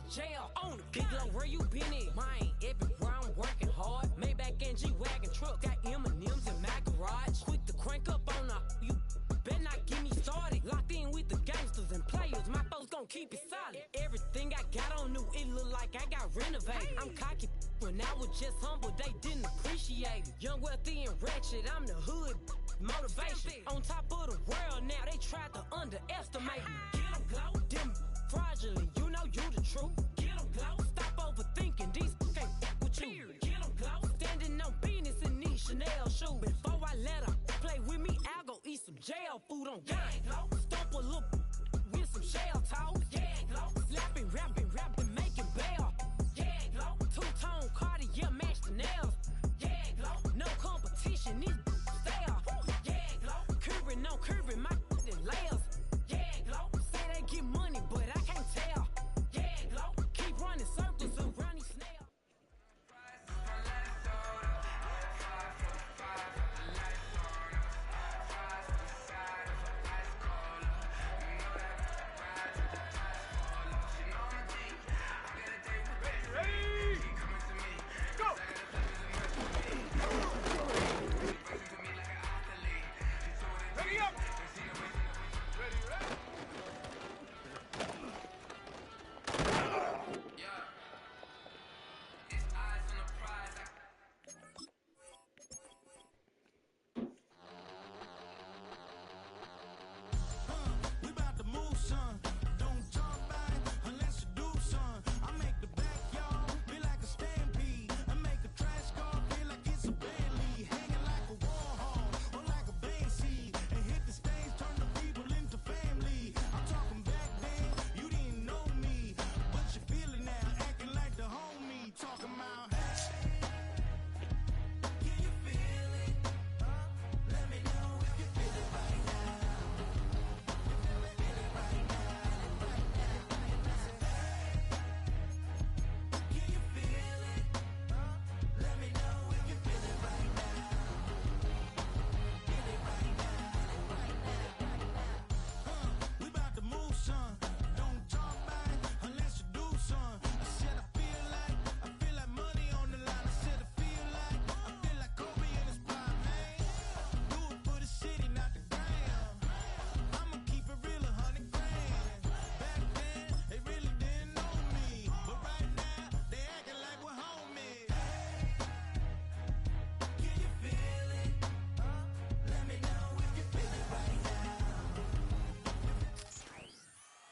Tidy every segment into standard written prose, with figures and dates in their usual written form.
jail on the big low, where you been at? Mine, everywhere I'm working hard. Maybach and G-Wagon truck, got M&M's in my garage. Quick to crank up on you better not get me started. Locked in with the gangsters and players, my folks gon' keep it solid. Everything I got on new, it look like I got renovated. I'm cocky when I was just humble, they didn't appreciate it. Young, wealthy, and ratchet, I'm the hood motivation. On top of the world now, they tried to underestimate me. Get 'em glow, them fraudulent, you know you the truth. Get 'em glow, stop overthinking, these can't fuck with you. Get 'em glow, standing on business in these Chanel shoes. Before I let her play with me, I'll go eat some jail food on gang. Stomp a little with some shell toes. Slapping, rapping, making bail. Two-tone Cartier match the nails. No competition, these stale. Curving, no curving, my layers. Say they get money, but I can't tell. Keep running circles around these snails.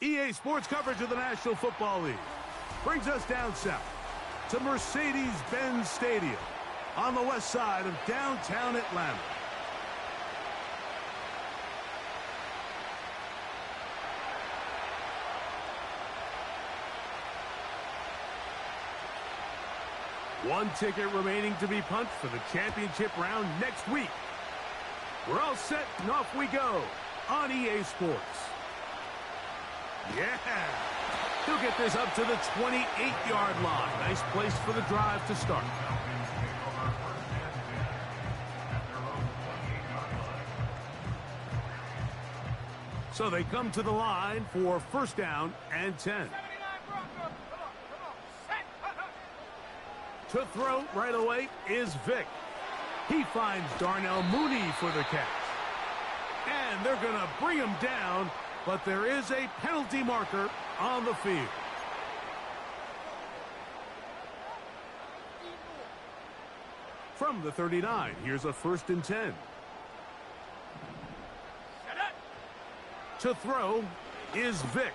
EA Sports coverage of the National Football League brings us down south to Mercedes-Benz Stadium on the west side of downtown Atlanta. One ticket remaining to be punched for the championship round next week. We're all set and off we go on EA Sports. Yeah! He'll get this up to the 28-yard line. Nice place for the drive to start. So they come to the line for first down and 10. To throw right away is Vick. He finds Darnell Mooney for the catch. And they're going to bring him down, but there is a penalty marker on the field. From the 39, here's a 1st and 10. To throw is Vick.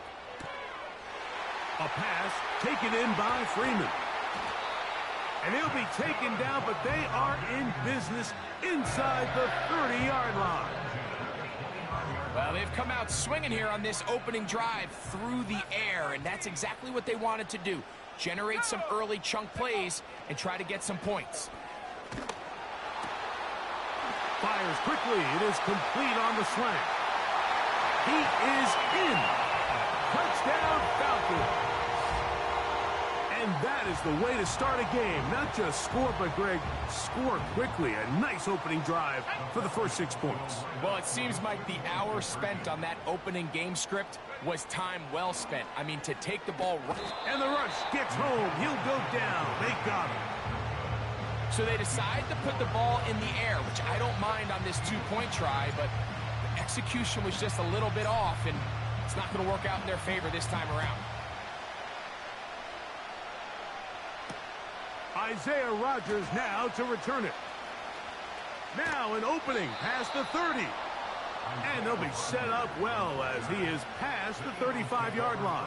A pass taken in by Freeman. And he'll be taken down, but they are in business inside the 30-yard line. Well, they've come out swinging here on this opening drive through the air, and that's exactly what they wanted to do. Generate some early chunk plays and try to get some points. Fires quickly. It is complete on the slant. He is in. Touchdown, Falcons. And that is the way to start a game. Not just score, but, Greg, score quickly. A nice opening drive for the first 6 points. Well, it seems like the hour spent on that opening game script was time well spent. I mean, to take the ball right. And the rush gets home. He'll go down. They got him. So they decide to put the ball in the air, which I don't mind on this two-point try, but the execution was just a little bit off, and it's not going to work out in their favor this time around. Isaiah Rodgers now to return it. Now an opening past the 30. And they'll be set up well as he is past the 35-yard line.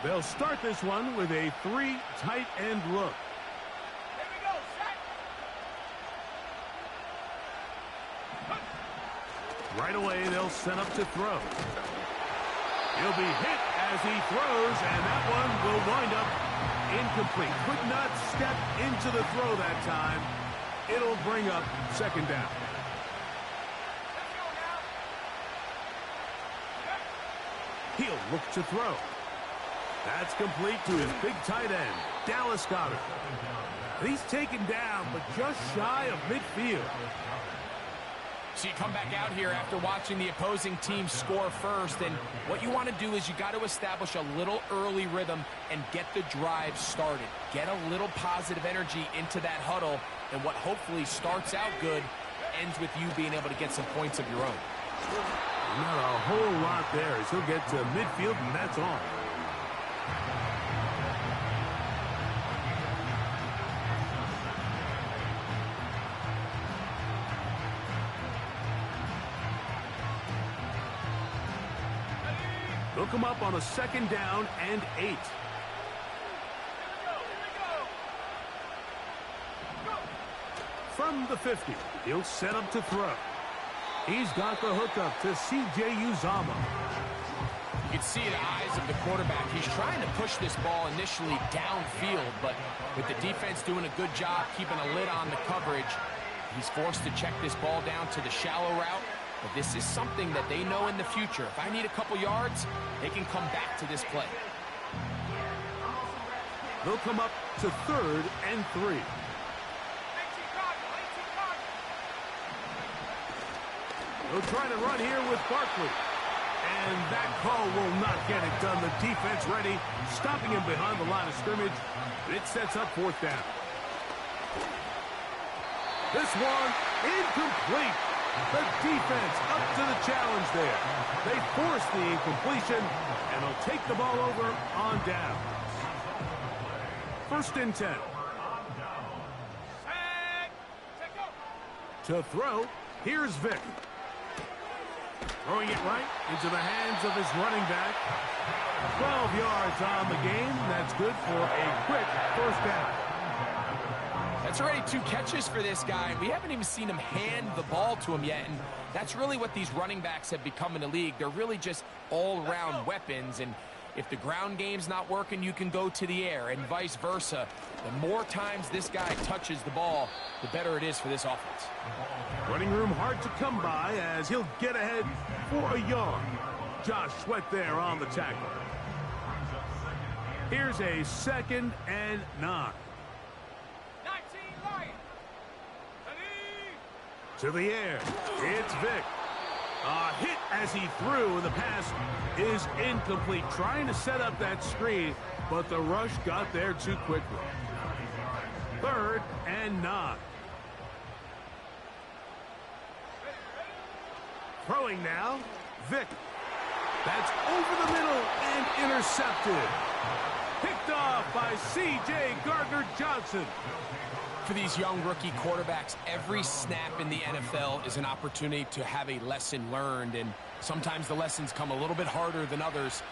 They'll start this one with a 3 tight end look. Right away, they'll set up to throw. He'll be hit as he throws, and that one will wind up incomplete. Could not step into the throw that time. It'll bring up second down. He'll look to throw. That's complete to his big tight end, Dallas Goedert. He's taken down, but just shy of midfield. So you come back out here after watching the opposing team score first, and what you want to do is you got to establish a little early rhythm and get the drive started. Get a little positive energy into that huddle, and what hopefully starts out good ends with you being able to get some points of your own. Not a whole lot there as he'll get to midfield, and that's all. They'll come up on a second down and 8. From the 50, he'll set up to throw. He's got the hookup to C.J. Uzomah. You can see the eyes of the quarterback. He's trying to push this ball initially downfield, but with the defense doing a good job keeping a lid on the coverage, he's forced to check this ball down to the shallow route. But this is something that they know in the future. If I need a couple yards, they can come back to this play. They'll come up to 3rd and 3. They'll try to run here with Barkley. And that call will not get it done. The defense ready, stopping him behind the line of scrimmage. It sets up 4th down. This one incomplete. The defense up to the challenge there. They force the incompletion, and they'll take the ball over on down. 1st and 10. To throw, here's Vick. Throwing it right into the hands of his running back. 12 yards on the game. That's good for a quick 1st down. That's already 2 catches for this guy. We haven't even seen him hand the ball to him yet, and that's really what these running backs have become in the league. They're really just all-around weapons, and if the ground game's not working, you can go to the air, and vice versa. The more times this guy touches the ball, the better it is for this offense. Running room hard to come by as he'll get ahead for a yard. Josh Sweat there on the tackle. Here's a 2nd and 9. To the air, it's Vick. A hit as he threw, and the pass is incomplete. Trying to set up that screen, but the rush got there too quickly. 3rd and 9. Throwing now, Vick. That's over the middle and intercepted. Picked off by C.J. Gardner-Johnson. For these young rookie quarterbacks, every snap in the NFL is an opportunity to have a lesson learned, and sometimes the lessons come a little bit harder than others.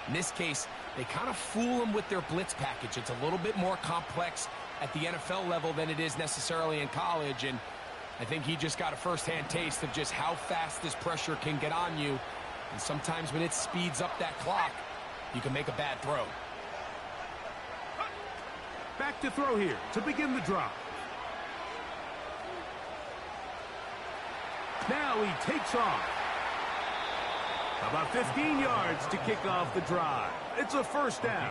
In this case, they kind of fool them with their blitz package. It's a little bit more complex at the NFL level than it is necessarily in college, and I think he just got a first-hand taste of just how fast this pressure can get on you, and sometimes when it speeds up that clock, you can make a bad throw. Back to throw here to begin the drive. Now he takes off. About 15 yards to kick off the drive. It's a first down.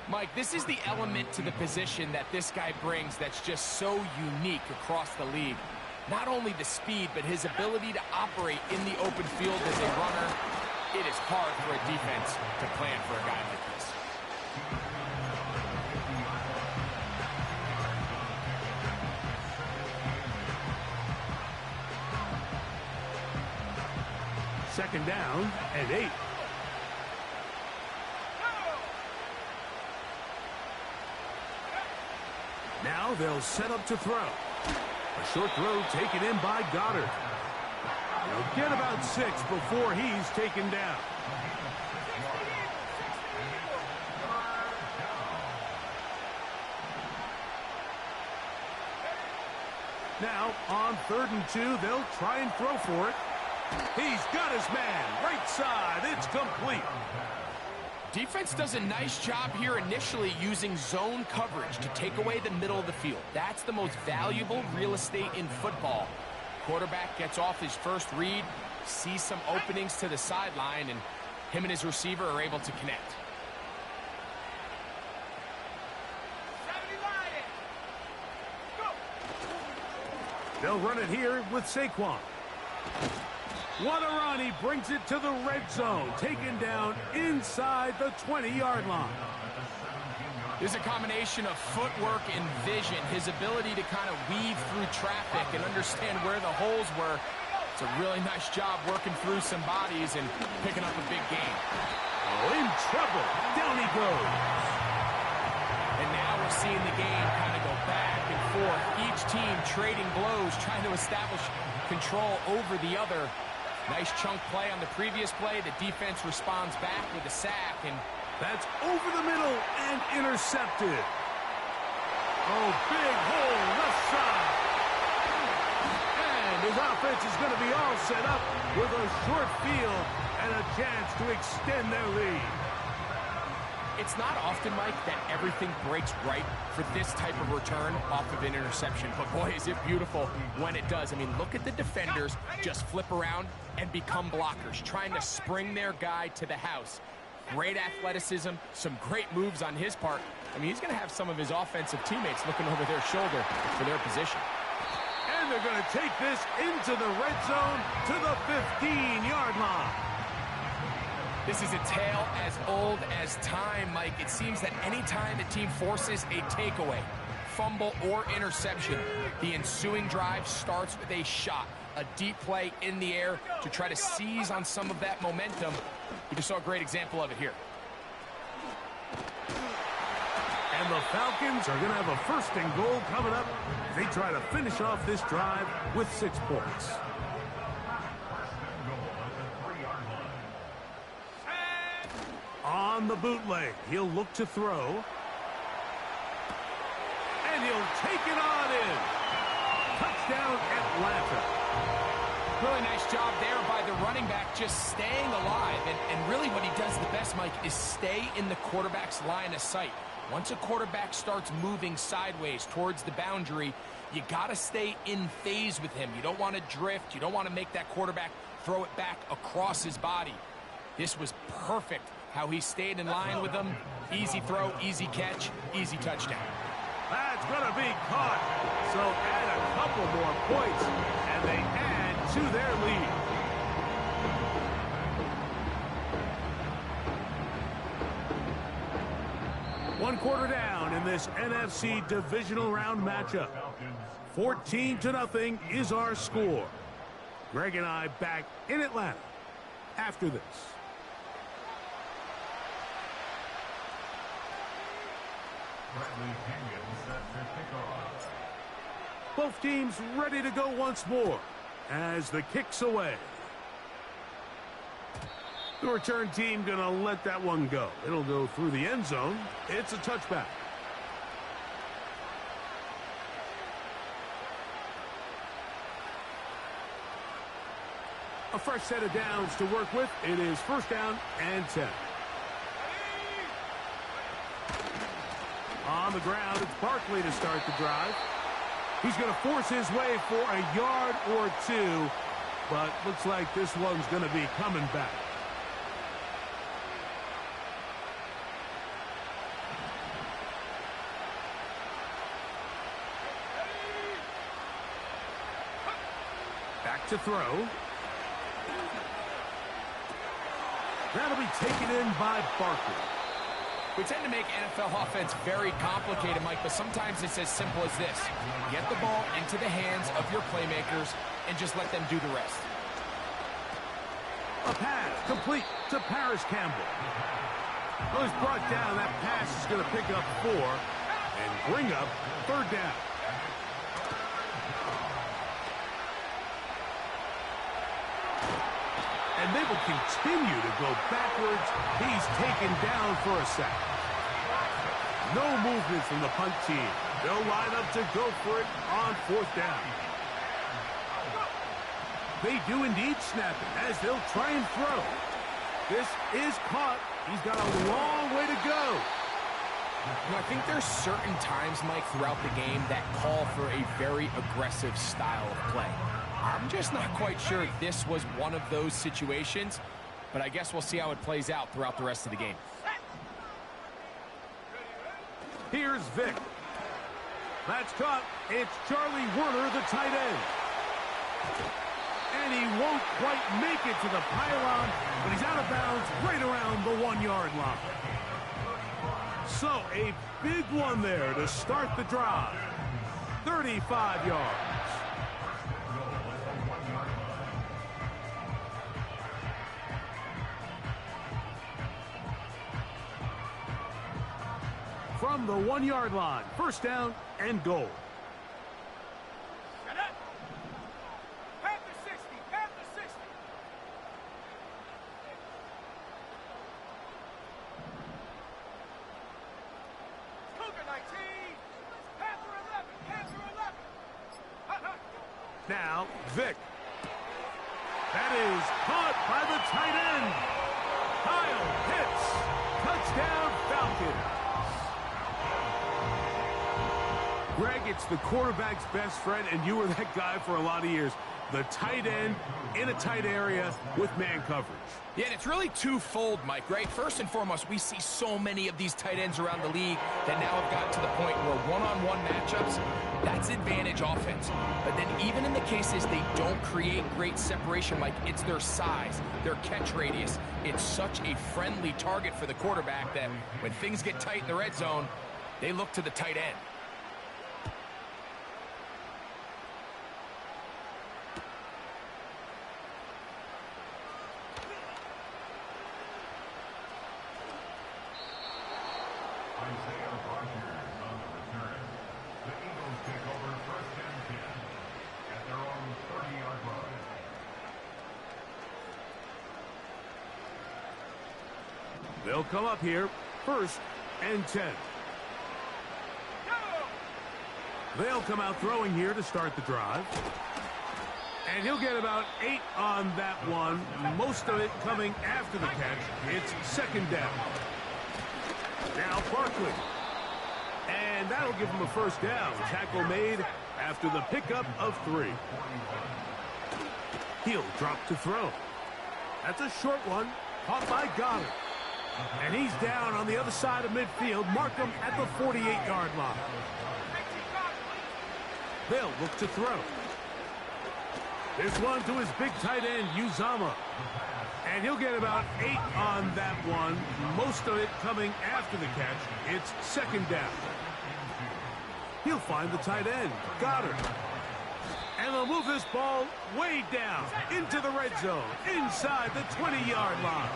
Mike, this is the element to the position that this guy brings that's just so unique across the league. Not only the speed, but his ability to operate in the open field as a runner. It is hard for a defense to plan for a guy like this. Second down and 8. Now they'll set up to throw. A short throw taken in by Goddard. He'll get about 6 before he's taken down. Now, on 3rd and 2, they'll try and throw for it. He's got his man. Right side. It's complete. Defense does a nice job here initially using zone coverage to take away the middle of the field. That's the most valuable real estate in football. Quarterback gets off his first read, sees some openings to the sideline, and him and his receiver are able to connect. They'll run it here with Saquon. What a run. He brings it to the red zone. Taken down inside the 20-yard line. There's a combination of footwork and vision. His ability to kind of weave through traffic and understand where the holes were. It's a really nice job working through some bodies and picking up a big gain. Oh, in trouble. Down he goes. And now we're seeing the game kind of go back and forth. Each team trading blows, trying to establish control over the other. Nice chunk play on the previous play. The defense responds back with a sack, and that's over the middle and intercepted. Oh, big hole left side. And his offense is going to be all set up with a short field and a chance to extend their lead. It's not often, Mike, that everything breaks right for this type of return off of an interception. But, boy, is it beautiful when it does. I mean, look at the defenders just flip around and become blockers, trying to spring their guy to the house. Great athleticism, some great moves on his part. I mean, he's going to have some of his offensive teammates looking over their shoulder for their position. And they're going to take this into the red zone to the 15-yard line. This is a tale as old as time, Mike. It seems that any time the team forces a takeaway, fumble, or interception, the ensuing drive starts with a shot, a deep play in the air to try to seize on some of that momentum. We just saw a great example of it here. And the Falcons are going to have a 1st and goal coming up. They try to finish off this drive with 6 points. On the bootleg, he'll look to throw. And he'll take it on in. Touchdown, Atlanta. Really nice job there by the running back, just staying alive. And really what he does the best, Mike, is stay in the quarterback's line of sight. Once a quarterback starts moving sideways towards the boundary, you got to stay in phase with him. You don't want to drift. You don't want to make that quarterback throw it back across his body. This was perfect how he stayed in line with them. Easy throw, easy catch, easy touchdown. That's going to be caught. So add a couple more points, and they add to their lead. One quarter down in this NFC divisional round matchup. 14-0 is our score. Greg and I back in Atlanta after this. Both teams ready to go once more as the kick's away. The return team going to let that one go. It'll go through the end zone. It's a touchback. A fresh set of downs to work with. It is 1st down and 10. On the ground, it's Barkley to start the drive. He's going to force his way for a yard or two, but looks like this one's going to be coming back. Back to throw. That'll be taken in by Barkley. We tend to make NFL offense very complicated, Mike, but sometimes it's as simple as this. Get the ball into the hands of your playmakers and just let them do the rest. A pass complete to Paris Campbell. Well, he's brought down. That pass is going to pick up 4 and bring up 3rd down. And they will continue to go backwards. He's taken down for a sack. No movement from the punt team. They'll line up to go for it on 4th down. They do indeed snap it as they'll try and throw. This is caught. He's got a long way to go. You know, I think there's certain times, Mike, throughout the game that call for a very aggressive style of play. I'm just not quite sure this was one of those situations, but I guess we'll see how it plays out throughout the rest of the game. Here's Vick. That's caught. It's Charlie Werner, the tight end. And he won't quite make it to the pylon, but he's out of bounds right around the 1-yard line. So a big one there to start the drive. 35 yards. From the 1-yard line, 1st down and goal. Now, Vick. That is caught by the tight end. Kyle Pitts. Touchdown, Falcons. Greg, it's the quarterback's best friend, and you were that guy for a lot of years. The tight end in a tight area with man coverage. Yeah, and it's really twofold, Mike, right? First and foremost, we see so many of these tight ends around the league that now have gotten to the point where one-on-one matchups, that's advantage offense. But then even in the cases they don't create great separation, Mike, it's their size, their catch radius. It's such a friendly target for the quarterback that when things get tight in the red zone, they look to the tight end. They'll come up here, 1st and 10. They'll come out throwing here to start the drive. And he'll get about 8 on that one, most of it coming after the catch. It's 2nd down. Now Barkley. And that'll give him a 1st down. Tackle made after the pickup of 3. He'll drop to throw. That's a short one, caught by Goddard. And he's down on the other side of midfield. Mark him at the 48-yard line. They'll look to throw. This one to his big tight end, Uzomah. And he'll get about 8 on that one, most of it coming after the catch. It's 2nd down. He'll find the tight end, Goddard. And they'll move this ball way down into the red zone, inside the 20-yard line.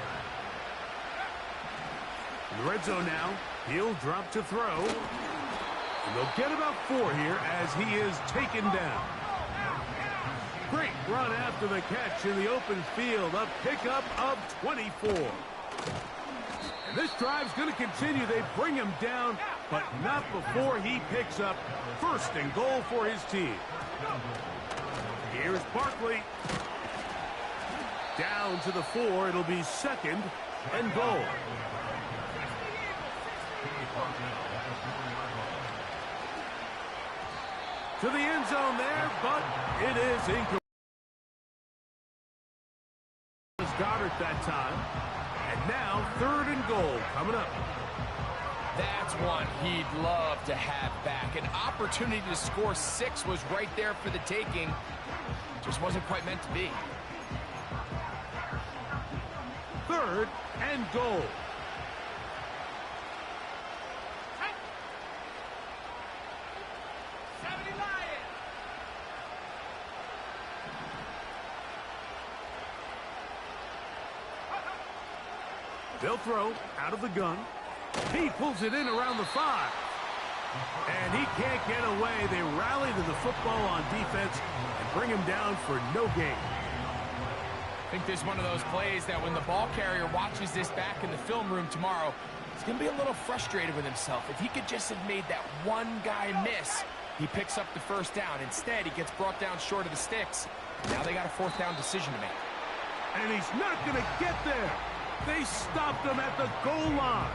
In the red zone now, he'll drop to throw. And they'll get about 4 here as he is taken down. Great run after the catch in the open field. A pickup of 24. And this drive's going to continue. They bring him down, but not before he picks up 1st and goal for his team. Here's Barkley. Down to the 4. It'll be 2nd and goal. To the end zone there, but it is incomplete. Goddard that time. And now 3rd and goal coming up. That's one he'd love to have back. An opportunity to score 6 was right there for the taking. Just wasn't quite meant to be. 3rd and goal. They'll throw out of the gun. He pulls it in around the 5. And he can't get away. They rally to the football on defense and bring him down for no gain. I think this is one of those plays that when the ball carrier watches this back in the film room tomorrow, he's going to be a little frustrated with himself. If he could just have made that one guy miss, he picks up the 1st down. Instead, he gets brought down short of the sticks. Now they got a 4th down decision to make. And he's not going to get there. They stopped him at the goal line.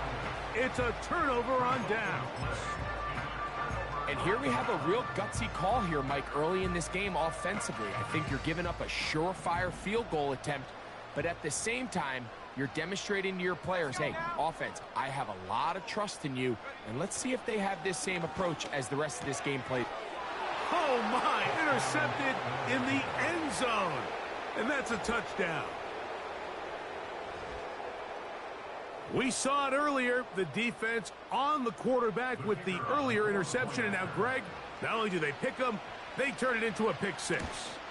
It's a turnover on downs. And here we have a real gutsy call here, Mike, early in this game offensively. I think you're giving up a surefire field goal attempt, but at the same time, you're demonstrating to your players, hey, offense, I have a lot of trust in you, and let's see if they have this same approach as the rest of this game played. Oh, my, intercepted in the end zone. And that's a touchdown. We saw it earlier, the defense on the quarterback with the earlier interception. And now, Greg, not only do they pick him, they turn it into a pick 6.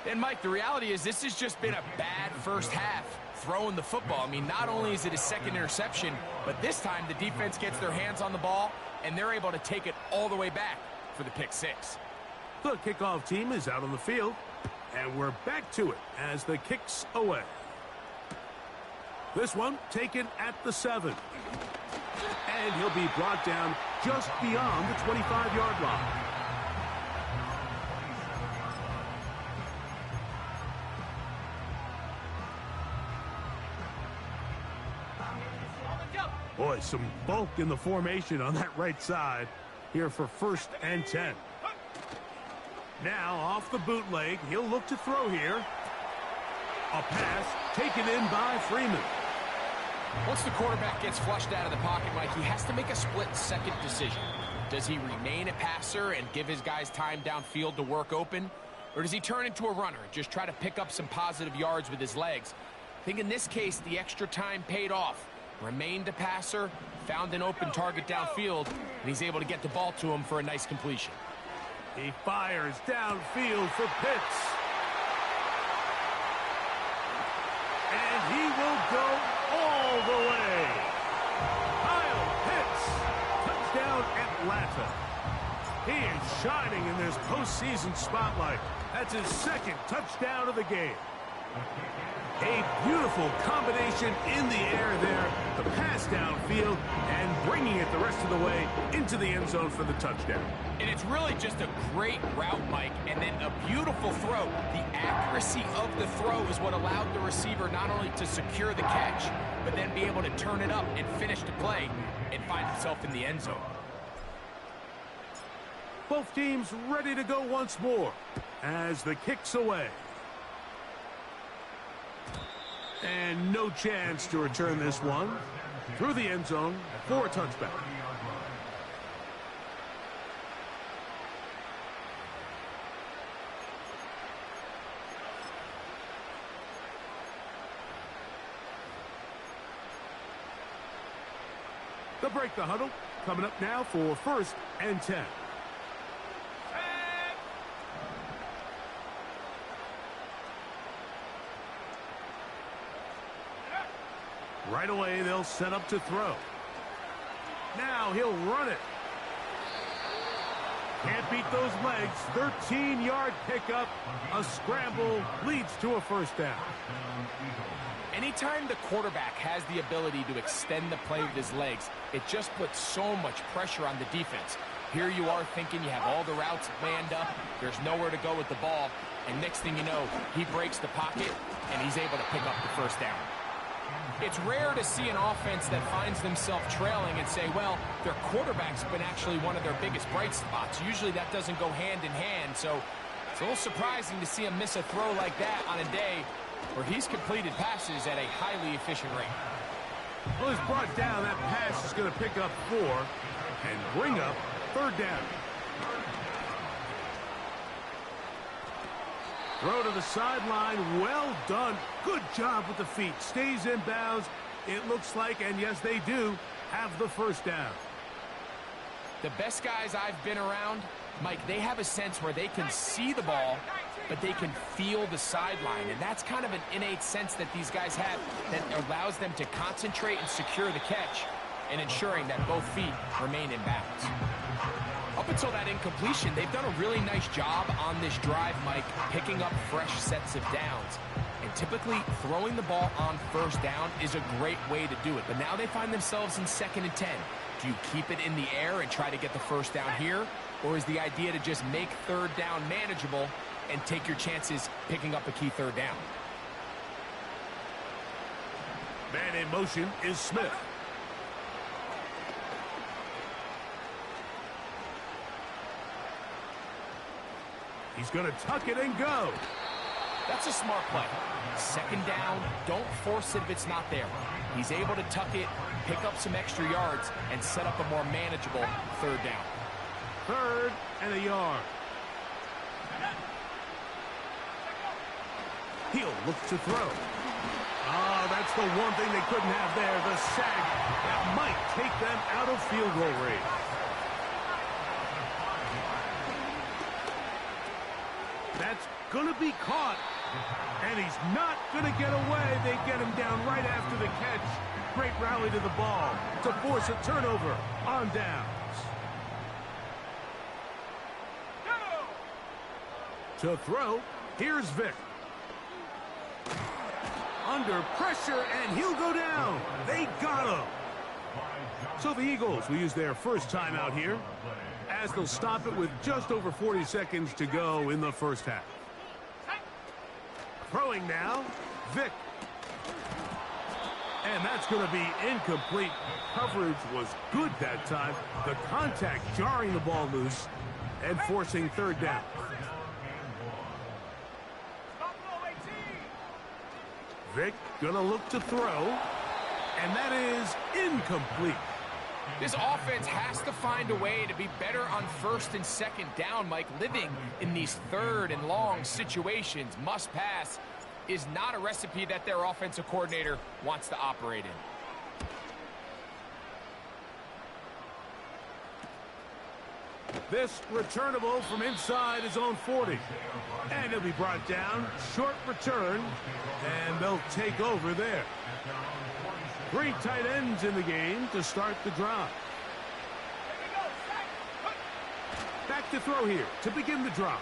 And, Mike, the reality is this has just been a bad first half throwing the football. I mean, not only is it a 2nd interception, but this time the defense gets their hands on the ball, and they're able to take it all the way back for the pick 6. The kickoff team is out on the field, and we're back to it as the kick's away. This one taken at the 7. And he'll be brought down just beyond the 25-yard line. Boy, some bulk in the formation on that right side here for 1st and 10. Now off the bootleg, he'll look to throw here. A pass taken in by Freeman. Once the quarterback gets flushed out of the pocket, Mike, he has to make a split-second decision. Does he remain a passer and give his guys time downfield to work open? Or does he turn into a runner, just try to pick up some positive yards with his legs? I think in this case, the extra time paid off. Remained a passer, found an open target downfield, and he's able to get the ball to him for a nice completion. He fires downfield for Pitts. And he will go all the way. Kyle Pitts, touchdown Atlanta. He is shining in this postseason spotlight. That's his 2nd touchdown of the game. A beautiful combination in the air there. The pass downfield and bringing it the rest of the way into the end zone for the touchdown. And it's really just a great route, Mike, and then a beautiful throw. The accuracy of the throw is what allowed the receiver not only to secure the catch, but then be able to turn it up and finish the play and find himself in the end zone. Both teams ready to go once more as the kick's away. And no chance to return this one through the end zone for a touchback. They'll break the huddle. Coming up now for 1st and 10. Right away, they'll set up to throw. Now he'll run it. Can't beat those legs. 13-yard pickup. A scramble leads to a 1st down. Anytime the quarterback has the ability to extend the play with his legs, it just puts so much pressure on the defense. Here you are thinking you have all the routes manned up. There's nowhere to go with the ball. And next thing you know, he breaks the pocket, and he's able to pick up the 1st down. It's rare to see an offense that finds themselves trailing and say, well, their quarterback's been actually one of their biggest bright spots. Usually that doesn't go hand in hand, so it's a little surprising to see him miss a throw like that on a day where he's completed passes at a highly efficient rate. Well, he's brought down. That pass is going to pick up 4 and bring up 3rd down. Throw to the sideline. Well done. Good job with the feet. Stays in bounds. It looks like, and yes, they do, have the 1st down. The best guys I've been around, Mike, they have a sense where they can see the ball, but they can feel the sideline. And that's kind of an innate sense that these guys have that allows them to concentrate and secure the catch and ensuring that both feet remain in bounds. Up until that incompletion, they've done a really nice job on this drive, Mike, picking up fresh sets of downs. And typically, throwing the ball on 1st down is a great way to do it. But now they find themselves in 2nd and 10. Do you keep it in the air and try to get the 1st down here? Or is the idea to just make 3rd down manageable and take your chances picking up a key 3rd down? Man in motion is Smith. He's going to tuck it and go. That's a smart play. 2nd down, don't force it if it's not there. He's able to tuck it, pick up some extra yards, and set up a more manageable 3rd down. 3rd and a yard. He'll look to throw. Oh, that's the one thing they couldn't have there, the sack that might take them out of field goal range. That's going to be caught, and he's not going to get away. They get him down right after the catch. Great rally to the ball to force a turnover on downs. To throw, here's Vick. Under pressure, and he'll go down. They got him. So the Eagles will use their 1st timeout here, as they'll stop it with just over 40 seconds to go in the 1st half. Throwing now, Vick. And that's going to be incomplete. Coverage was good that time. The contact jarring the ball loose and forcing 3rd down. Vick going to look to throw, and that is incomplete. This offense has to find a way to be better on 1st and 2nd down, Mike. Living in these 3rd and long situations, must pass, is not a recipe that their offensive coordinator wants to operate in. This returnable from inside his own 40. And he'll be brought down. Short return, and they'll take over there. 3 tight ends in the game to start the drive. Back to throw here to begin the drive.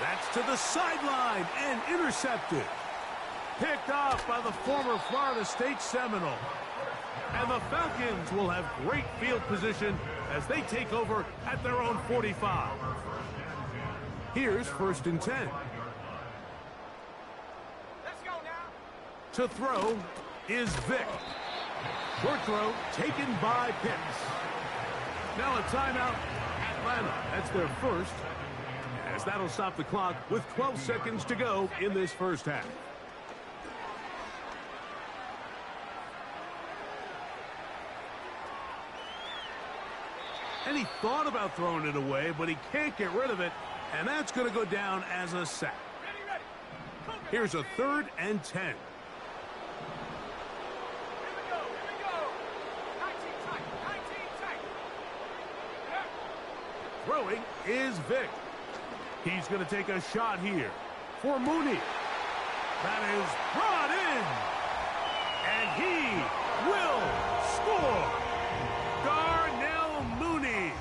That's to the sideline and intercepted. Picked off by the former Florida State Seminole. And the Falcons will have great field position as they take over at their own 45. Here's 1st and 10. Let's go now. To throw is Vick. Short throw taken by Pitts. Now a timeout, Atlanta. That's their 1st, as that'll stop the clock with 12 seconds to go in this 1st half. And he thought about throwing it away, but he can't get rid of it, and that's going to go down as a sack. Here's a 3rd and 10. Throwing is Vick. He's going to take a shot here for Mooney. That is brought in, and he will score. Darnell Mooney,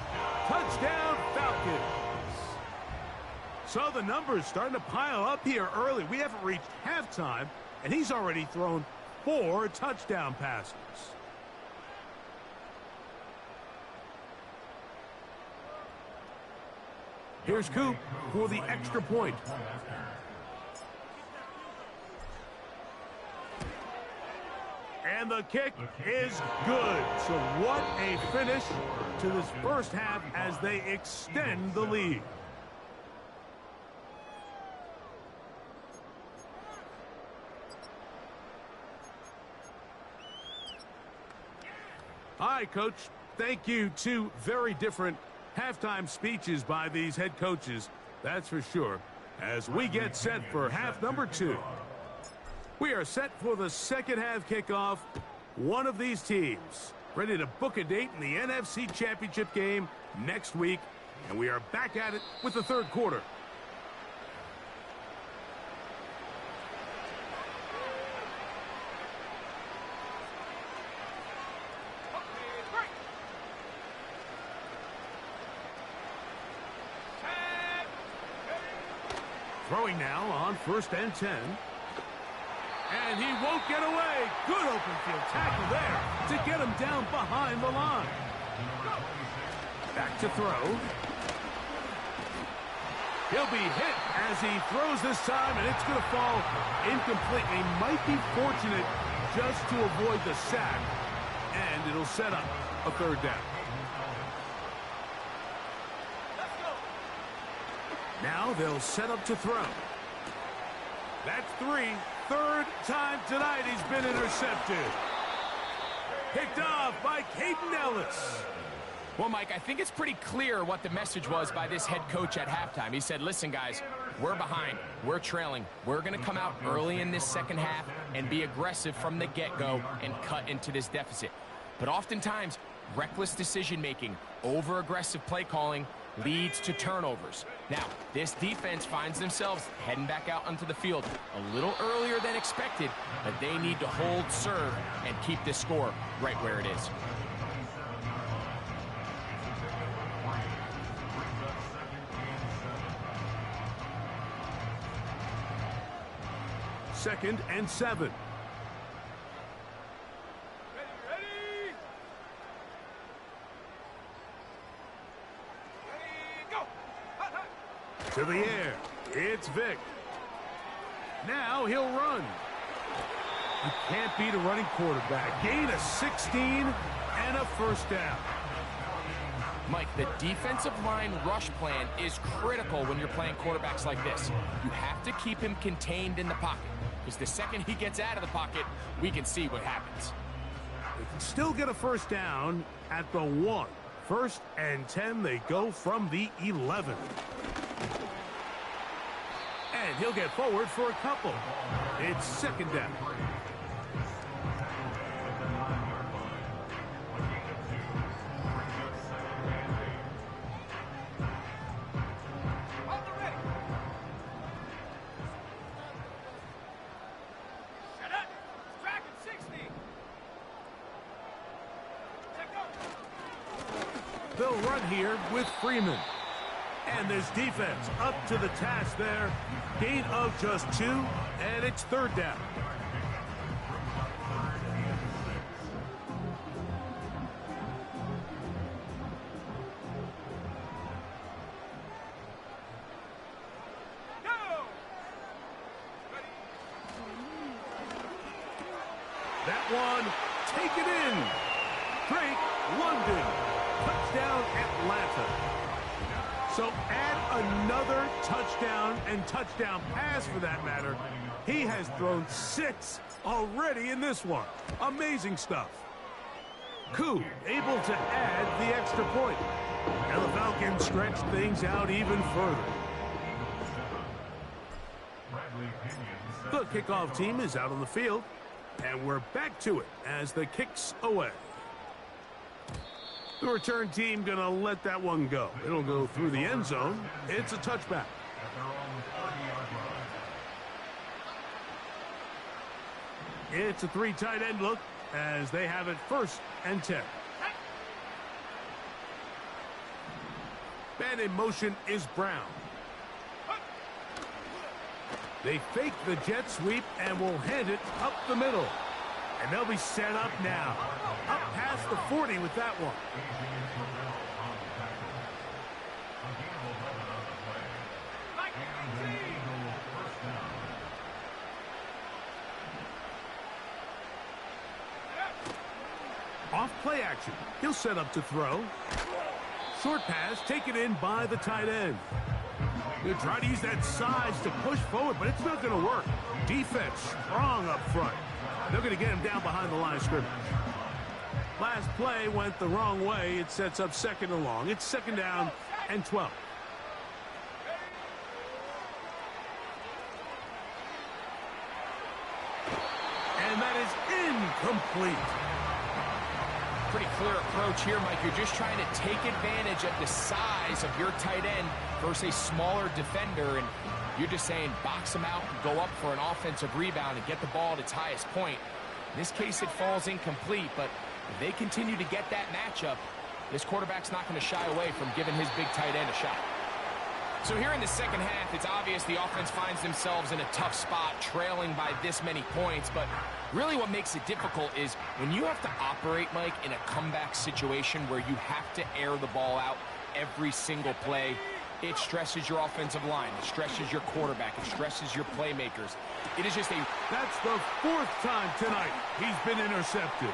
touchdown Falcons. So the numbers starting to pile up here early. We haven't reached halftime, and he's already thrown 4 touchdown passes. Here's Coop for the extra point. And the kick is good. So what a finish to this first half as they extend the lead. All right, Coach. Thank you. Two very different halftime speeches by these head coaches. That's for sure. As we get set for half number 2. We are set for the second half kickoff. One of these teams ready to book a date in the NFC Championship game next week. And we are back at it with the third quarter. Throwing now on 1st and 10. And he won't get away. Good open field tackle there to get him down behind the line. Back to throw. He'll be hit as he throws this time, and it's going to fall incomplete. He might be fortunate just to avoid the sack, and it'll set up a third down. Now they'll set up to throw. That's 3. Third time tonight he's been intercepted. Picked off by Caden Ellis. Well, Mike, I think it's pretty clear what the message was by this head coach at halftime. He said, listen, guys, we're behind. We're trailing. We're going to come out early in this second half and be aggressive from the get-go and cut into this deficit. But oftentimes, reckless decision-making, over-aggressive play calling leads to turnovers. Now, this defense finds themselves heading back out onto the field a little earlier than expected, but they need to hold serve and keep this score right where it is. Second and 7. To the air, it's Vick. Now he'll run. You can't beat a running quarterback. Gain of 16 and a first down. Mike, the defensive line rush plan is critical when you're playing quarterbacks like this. You have to keep him contained in the pocket, because the second he gets out of the pocket, we can see what happens. They can still get a first down at the 1. 1st and 10, they go from the 11. And he'll get forward for a couple. It's second down. They'll run here with Freeman. And this defense up to the task there. Gain of just 2, and it's third down. That one taken in. Drake London. Touchdown Atlanta. So add another touchdown and touchdown pass for that matter. He has thrown 6 already in this one. Amazing stuff. Koo able to add the extra point. And the Falcons stretch things out even further. The kickoff team is out on the field. And we're back to it as the kick's away. The return team going to let that one go. It'll go through the end zone. It's a touchback. It's a 3 tight end look as they have it 1st and 10. Man in motion is Brown. They fake the jet sweep and will hand it up the middle. And they'll be set up now. Up past the 40 with that one. off play action. He'll set up to throw. Short pass taken in by the tight end. He'll try to use that size to push forward, but it's not going to work. Defense strong up front. They're going to get him down behind the line of scrimmage. Last play went the wrong way. It sets up 2nd and long. It's 2nd down and 12. And that is incomplete. Pretty clear approach here, Mike. You're just trying to take advantage of the size of your tight end versus a smaller defender, and you're just saying box him out and go up for an offensive rebound and get the ball at its highest point. In this case, it falls incomplete, but if they continue to get that matchup, this quarterback's not going to shy away from giving his big tight end a shot. So here in the second half, it's obvious the offense finds themselves in a tough spot, trailing by this many points. But really what makes it difficult is when you have to operate, Mike, in a comeback situation where you have to air the ball out every single play, it stresses your offensive line. It stresses your quarterback. It stresses your playmakers. It is just a... That's the 4th time tonight he's been intercepted.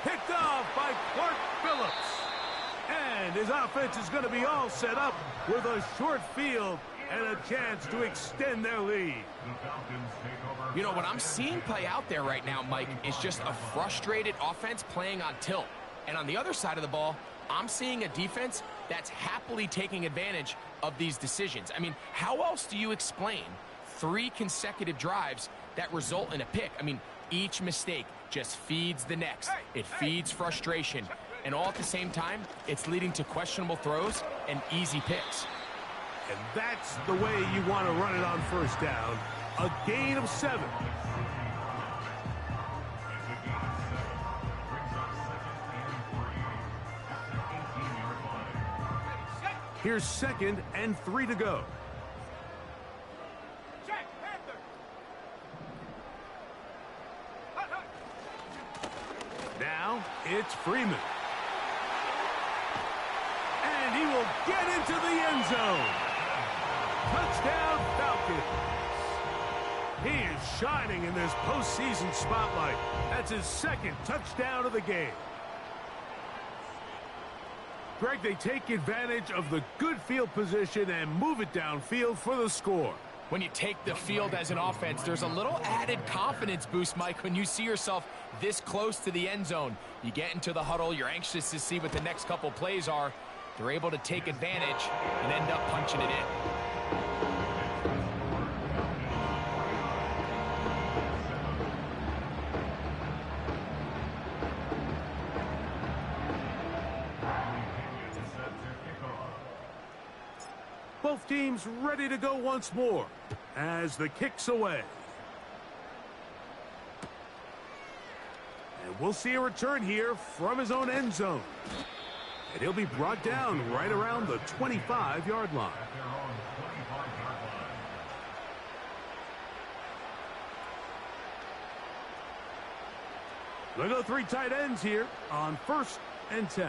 Picked off by Clark Phillips. And his offense is going to be all set up with a short field and a chance to extend their lead. You know, what I'm seeing play out there right now, Mike, is just a frustrated offense playing on tilt. And on the other side of the ball, I'm seeing a defense that's happily taking advantage of these decisions. I mean, how else do you explain 3 consecutive drives that result in a pick? I mean, each mistake just feeds the next. It feeds frustration. And all at the same time, it's leading to questionable throws and easy picks. And that's the way you want to run it on 1st down. A gain of 7. Here's 2nd and 3 to go. Now it's Freeman. And he will get into the end zone. Touchdown, Falcons. He is shining in this postseason spotlight. That's his 2nd touchdown of the game. Greg, they take advantage of the good field position and move it downfield for the score. When you take the field as an offense, there's a little added confidence boost, Mike, when you see yourself this close to the end zone. You get into the huddle, you're anxious to see what the next couple plays are. They're able to take advantage and end up punching it in. Both teams ready to go once more as the kick's away. And we'll see a return here from his own end zone. And he'll be brought down right around the 25-yard line. They'll go 3 tight ends here on 1st and 10.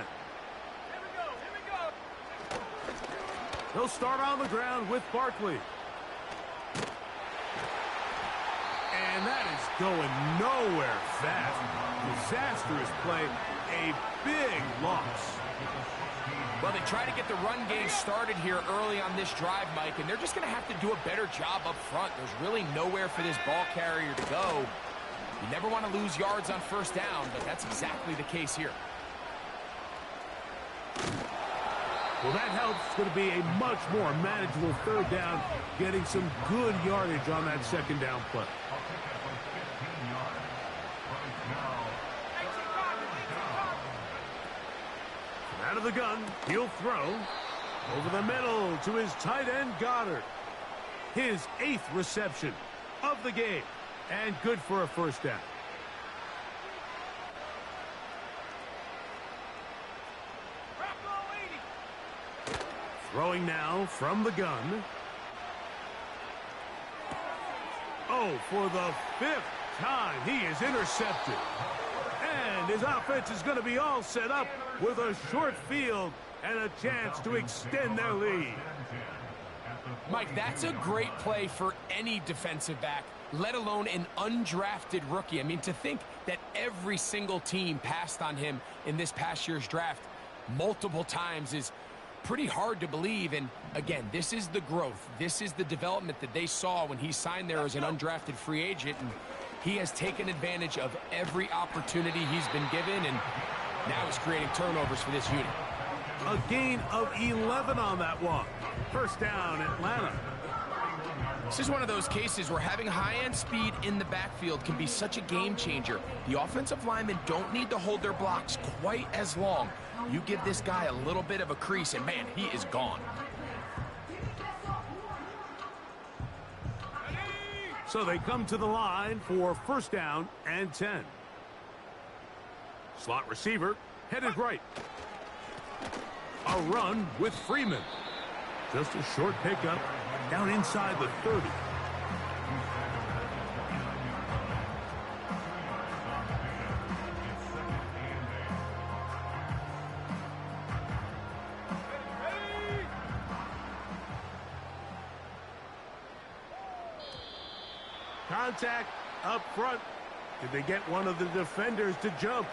He'll start on the ground with Barkley. And that is going nowhere fast. Disastrous play. A big loss. Well, they try to get the run game started here early on this drive, Mike, and they're just going to have to do a better job up front. There's really nowhere for this ball carrier to go. You never want to lose yards on 1st down, but that's exactly the case here. Well, that helps. It's going to be a much more manageable 3rd down, getting some good yardage on that 2nd down play. Out of the gun, he'll throw over the middle to his tight end, Goddard. His 8th reception of the game, and good for a 1st down. Throwing now from the gun. Oh, for the 5th time, he is intercepted. And his offense is going to be all set up with a short field and a chance to extend their lead. Mike, that's a great play for any defensive back, let alone an undrafted rookie. I mean, to think that every single team passed on him in this past year's draft multiple times is pretty hard to believe. And again, this is the growth. This is the development that they saw when he signed there as an undrafted free agent. And he has taken advantage of every opportunity he's been given, and now he's creating turnovers for this unit. A gain of 11 on that one. First down, Atlanta. This is one of those cases where having high-end speed in the backfield can be such a game changer. The offensive linemen don't need to hold their blocks quite as long. You give this guy a little bit of a crease, and man, he is gone. So they come to the line for first down and 10. Slot receiver headed right. A run with Freeman. Just a short pickup down inside the 30. Contact up front. Did they get one of the defenders to jump?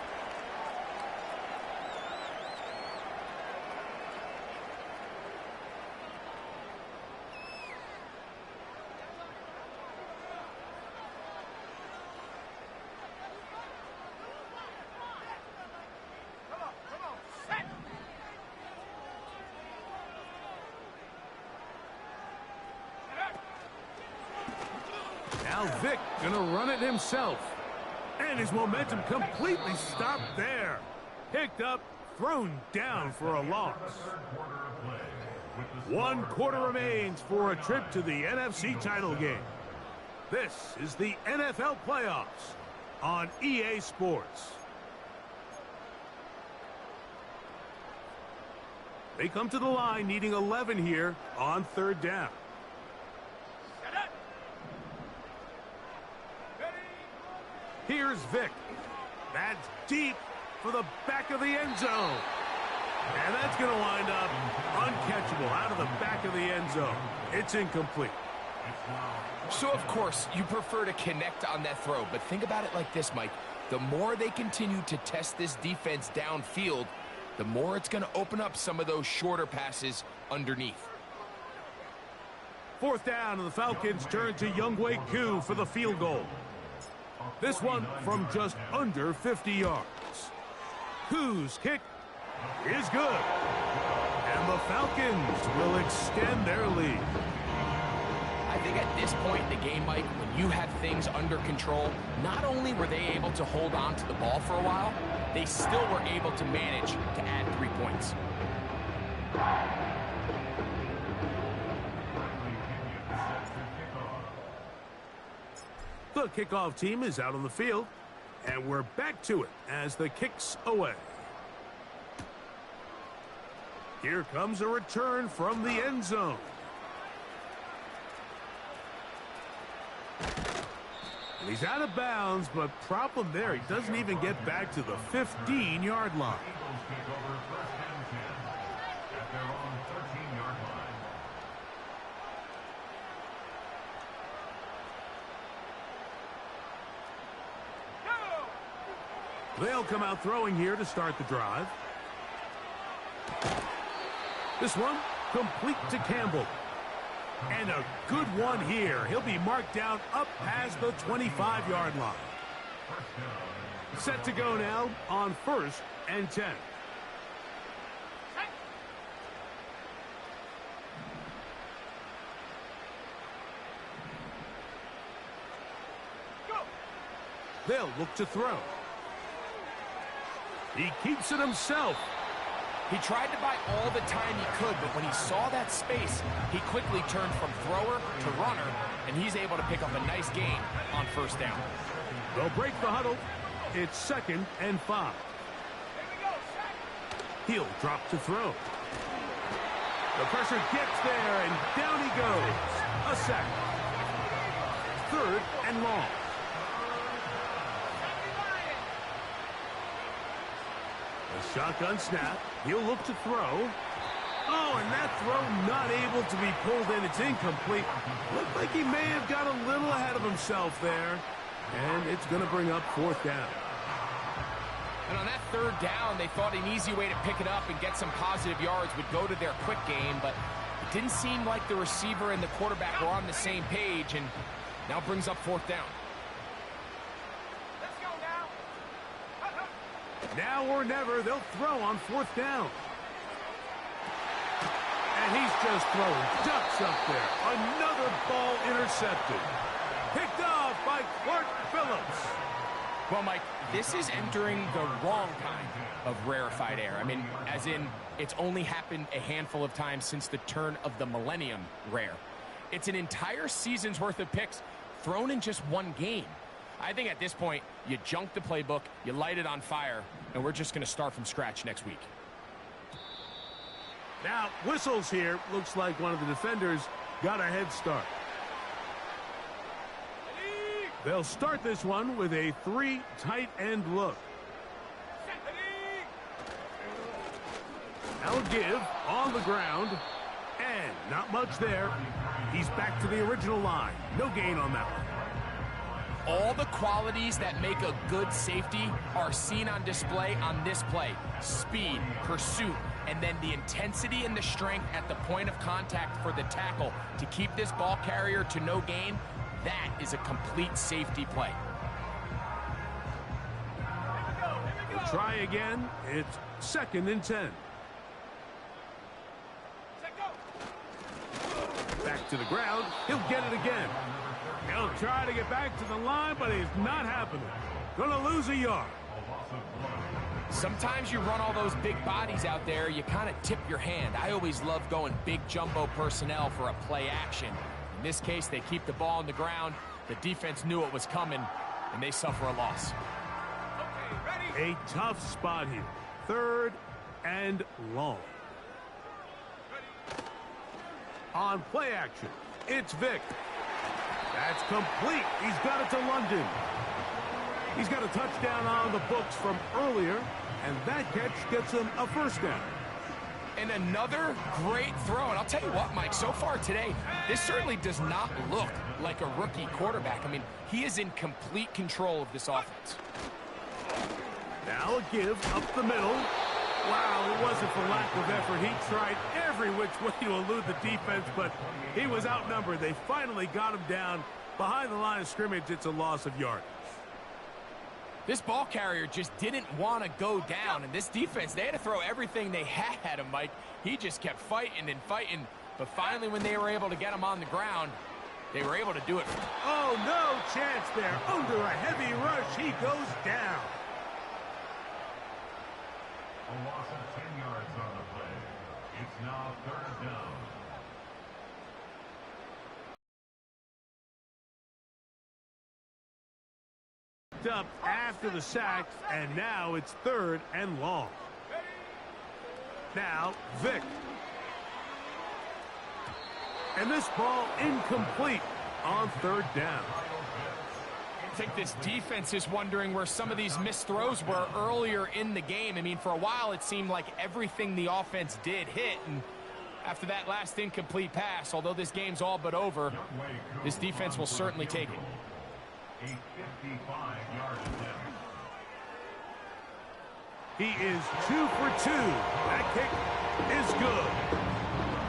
Now Vick gonna run it himself. And his momentum completely stopped there. Picked up, thrown down for a loss. 1 quarter remains for a trip to the NFC title game. This is the NFL playoffs on EA Sports. They come to the line needing 11 here on third down. Here's Vick. That's deep for the back of the end zone. And that's going to wind up uncatchable out of the back of the end zone. It's incomplete. So, of course, you prefer to connect on that throw, but think about it like this, Mike. The more they continue to test this defense downfield, the more it's going to open up some of those shorter passes underneath. Fourth down, and the Falcons turn to Younghoe Koo for the field goal. This one from just under 50 yards. Koo's kick is good. And the Falcons will extend their lead. I think at this point in the game, Mike, when you have things under control, not only were they able to hold on to the ball for a while, they still were able to manage to add 3 points. The kickoff team is out on the field, and we're back to it as the kick's away. Here comes a return from the end zone. And he's out of bounds, but problem there, he doesn't even get back to the 15-yard line. They'll come out throwing here to start the drive. This one complete to Campbell. And a good one here. He'll be marked down up past the 25-yard line. Set to go now on first and 10. They'll look to throw. He keeps it himself. He tried to buy all the time he could, but when he saw that space, he quickly turned from thrower to runner, and he's able to pick up a nice gain on first down. They'll break the huddle. It's 2nd and 5. He'll drop to throw. The pressure gets there, and down he goes. A sack. 3rd and long. A shotgun snap. He'll look to throw. Oh, and that throw not able to be pulled in. It's incomplete. Looked like he may have got a little ahead of himself there. And it's going to bring up fourth down. And on that third down, they thought an easy way to pick it up and get some positive yards would go to their quick game, but it didn't seem like the receiver and the quarterback were on the same page, and now brings up fourth down. Let's go now. Now or never, they'll throw on fourth down. And he's just throwing ducks up there. Another ball intercepted. Picked off by Clark Phillips. Well, Mike, this is entering the wrong kind of rarefied air. I mean, as in, it's only happened a handful of times since the turn of the millennium rare. It's an entire season's worth of picks thrown in just one game. I think at this point, you junk the playbook, you light it on fire, and we're just going to start from scratch next week. Now, whistles here. Looks like one of the defenders got a head start. They'll start this one with a 3 tight end look. Now a give on the ground. And not much there. He's back to the original line. No gain on that one. All the qualities that make a good safety are seen on display on this play. Speed, pursuit, and then the intensity and the strength at the point of contact for the tackle to keep this ball carrier to no gain. That is a complete safety play. We'll try again. It's 2nd and 10. Back to the ground. He'll get it again. He'll try to get back to the line, but it's not happening. Gonna lose a yard. Sometimes you run all those big bodies out there, you kind of tip your hand. I always love going big jumbo personnel for a play action. In this case, they keep the ball on the ground. The defense knew it was coming, and they suffer a loss. A tough spot here. 3rd and long. On play action, it's Vick. That's complete. He's got it to London. He's got a touchdown on the books from earlier, and that catch gets him a first down. And another great throw. And I'll tell you what, Mike, so far today, this certainly does not look like a rookie quarterback. I mean, he is in complete control of this offense. Now a give up the middle. Wow, it wasn't for lack of effort. He tried every which way to elude the defense, but he was outnumbered. They finally got him down behind the line of scrimmage. It's a loss of yardage. This ball carrier just didn't want to go down, and this defense, they had to throw everything they had at him, Mike. He just kept fighting and fighting, but finally when they were able to get him on the ground, they were able to do it. Oh, no chance there. Under a heavy rush, he goes down. A loss of 10 yards on the play. It's now 3rd down. Up after the sack, and now it's 3rd and long. Now Vick, and this ball incomplete on 3rd down. I think this defense is wondering where some of these missed throws were earlier in the game. I mean, for a while it seemed like everything the offense did hit, and after that last incomplete pass, although this game's all but over, this defense will certainly take it. A 55-yard attempt. He is 2 for 2. That kick is good.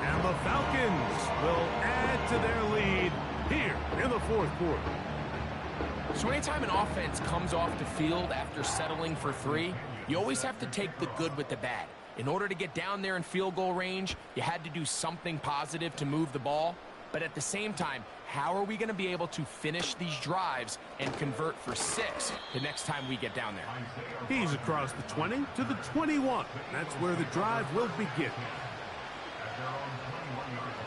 And the Falcons will add to their lead here in the 4th quarter. So anytime an offense comes off the field after settling for 3, you always have to take the good with the bad. In order to get down there in field goal range, you had to do something positive to move the ball. But at the same time, how are we going to be able to finish these drives and convert for 6 the next time we get down there? He's across the 20 to the 21. That's where the drive will begin. At their own 21-yard line.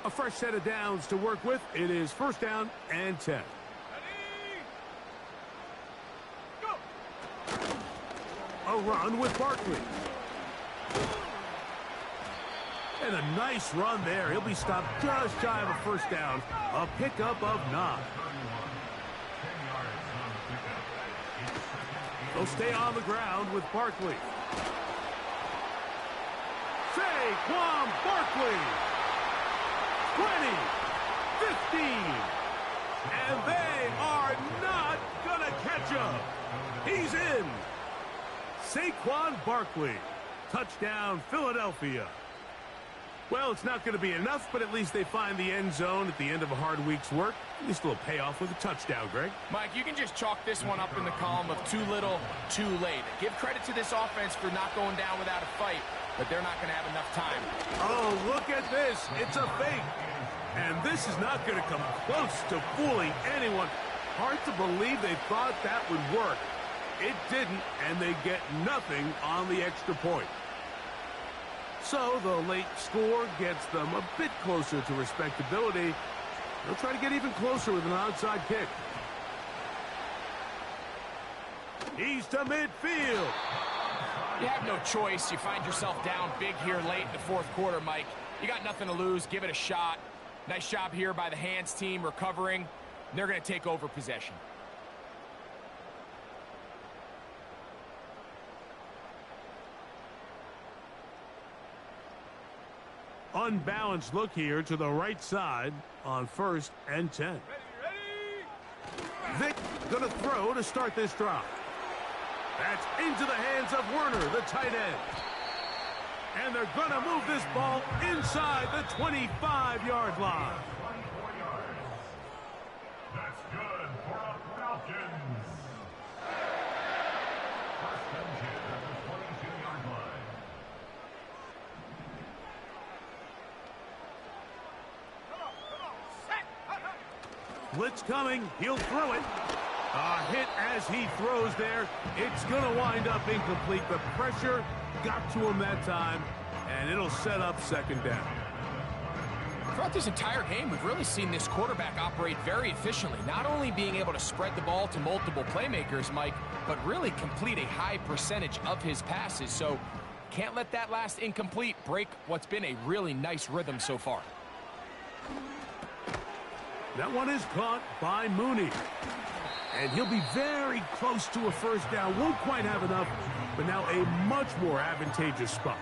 A fresh set of downs to work with. It is 1st down and 10. a run with Barkley. And a nice run there. He'll be stopped just shy of a first down. A pickup of 9. They'll stay on the ground with Barkley. Saquon Barkley. 20, 15. And they are not going to catch him. He's in. Saquon Barkley. Touchdown, Philadelphia. Well, it's not going to be enough, but at least they find the end zone at the end of a hard week's work. At least a little payoff with a touchdown, Greg. Mike, you can just chalk this one up in the column of too little, too late. Give credit to this offense for not going down without a fight, but they're not going to have enough time. Oh, look at this. It's a fake. And this is not going to come close to fooling anyone. Hard to believe they thought that would work. It didn't, and they get nothing on the extra point. So the late score gets them a bit closer to respectability. They'll try to get even closer with an onside kick. He's to midfield. You have no choice. You find yourself down big here late in the fourth quarter, Mike. You got nothing to lose. Give it a shot. Nice job here by the hands team recovering. They're going to take over possession. Unbalanced look here to the right side on 1st and 10. Vic going to throw to start this drive. That's into the hands of Werner, the tight end. And they're going to move this ball inside the 25-yard line. 24 yards. That's good for the Falcons. 1st and 10 at the 22-yard line. Blitz coming. He'll throw it. A hit as he throws there. It's going to wind up incomplete. The pressure got to him that time, and it'll set up 2nd down. Throughout this entire game, we've really seen this quarterback operate very efficiently, not only being able to spread the ball to multiple playmakers, Mike, but really complete a high percentage of his passes. So can't let that last incomplete break what's been a really nice rhythm so far. That one is caught by Mooney. And he'll be very close to a first down. Won't quite have enough, but now a much more advantageous spot.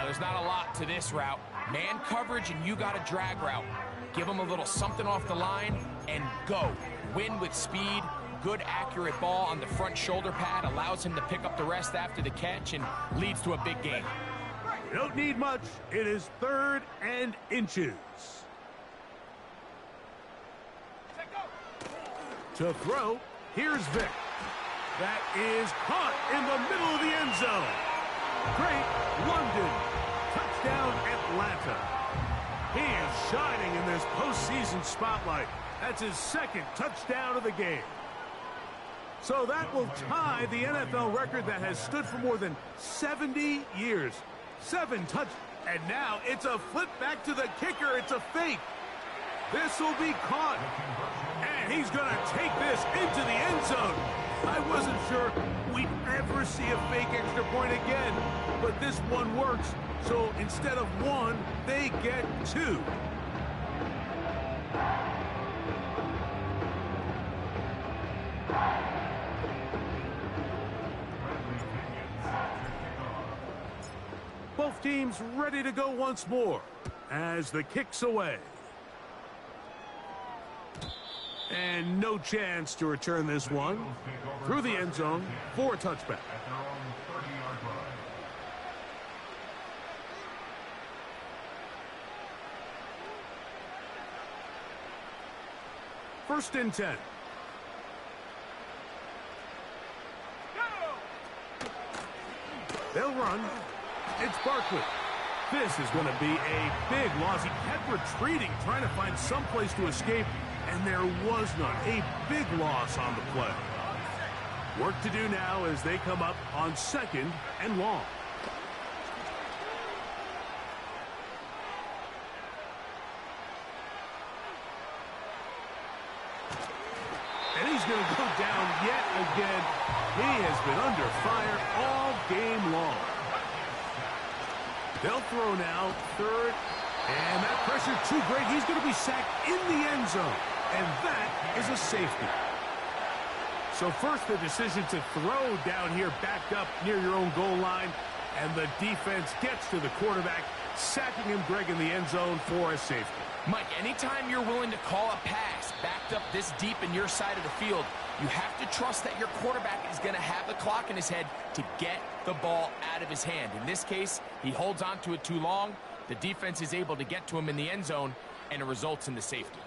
There's not a lot to this route. Man coverage, and you got a drag route. Give him a little something off the line and go. Win with speed. Good, accurate ball on the front shoulder pad. Allows him to pick up the rest after the catch and leads to a big gain. You don't need much. It is 3rd and inches. To throw, here's Vic. That is caught in the middle of the end zone. Great London. Touchdown, Atlanta. He is shining in this postseason spotlight. That's his 2nd touchdown of the game. So that will tie the NFL record that has stood for more than 70 years. 7 touchdowns. And now it's a flip back to the kicker. It's a fake. This will be caught. And he's going to take this into the end zone. I wasn't sure we'd ever see a fake extra point again. But this one works. So instead of 1, they get 2. Both teams ready to go once more as the kick's away. And no chance to return this one through the end zone for a touchback. At their own 30-yard line. First and 10. They'll run. It's Barkley. This is going to be a big loss. He kept retreating, trying to find some place to escape, and there was none. A big loss on the play. Work to do now as they come up on 2nd and long. And he's going to go down yet again. He has been under fire all game long. They'll throw now, third, and that pressure too great. He's going to be sacked in the end zone, and that is a safety. So first the decision to throw down here backed up near your own goal line, and the defense gets to the quarterback, sacking him, Greg, in the end zone for a safety. Mike, anytime you're willing to call a pass backed up this deep in your side of the field, you have to trust that your quarterback is going to have the clock in his head to get the ball out of his hand. In this case, he holds on to it too long. The defense is able to get to him in the end zone, and it results in the safety.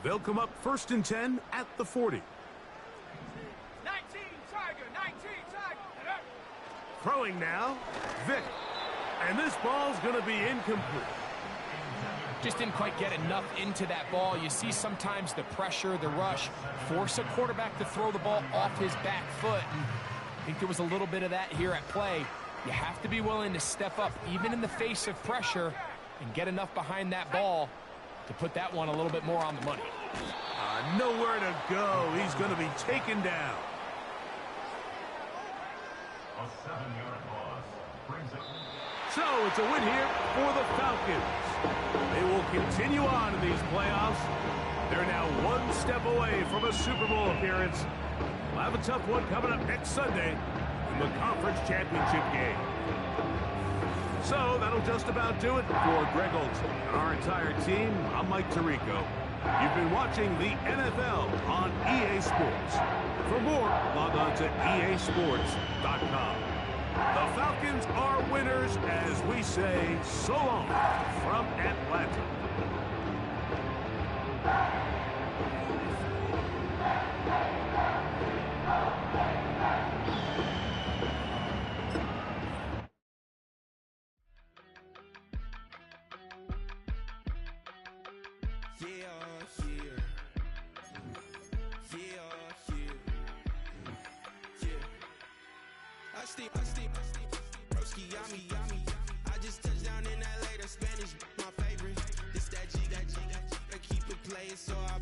They'll come up 1st and 10 at the 40. 19 Tiger, 19 Tiger. Throwing now, Vick. And this ball's going to be incomplete. Just didn't quite get enough into that ball. You see sometimes the pressure, the rush, force a quarterback to throw the ball off his back foot. And I think there was a little bit of that here at play. You have to be willing to step up, even in the face of pressure, and get enough behind that ball to put that one a little bit more on the money. Nowhere to go. He's going to be taken down. A 7-yard loss brings it. So it's a win here for the Falcons. They will continue on in these playoffs. They're now one step away from a Super Bowl appearance. We'll have a tough one coming up next Sunday in the conference championship game. So that'll just about do it for Greg Olsen and our entire team. I'm Mike Tirico. You've been watching the NFL on EA Sports. For more, log on to easports.com. The Falcons are winners as we say so long from Atlanta. Broski, yummy. I just touched down in LA, the Spanish, my favorite. This that G, I keep it playing, so I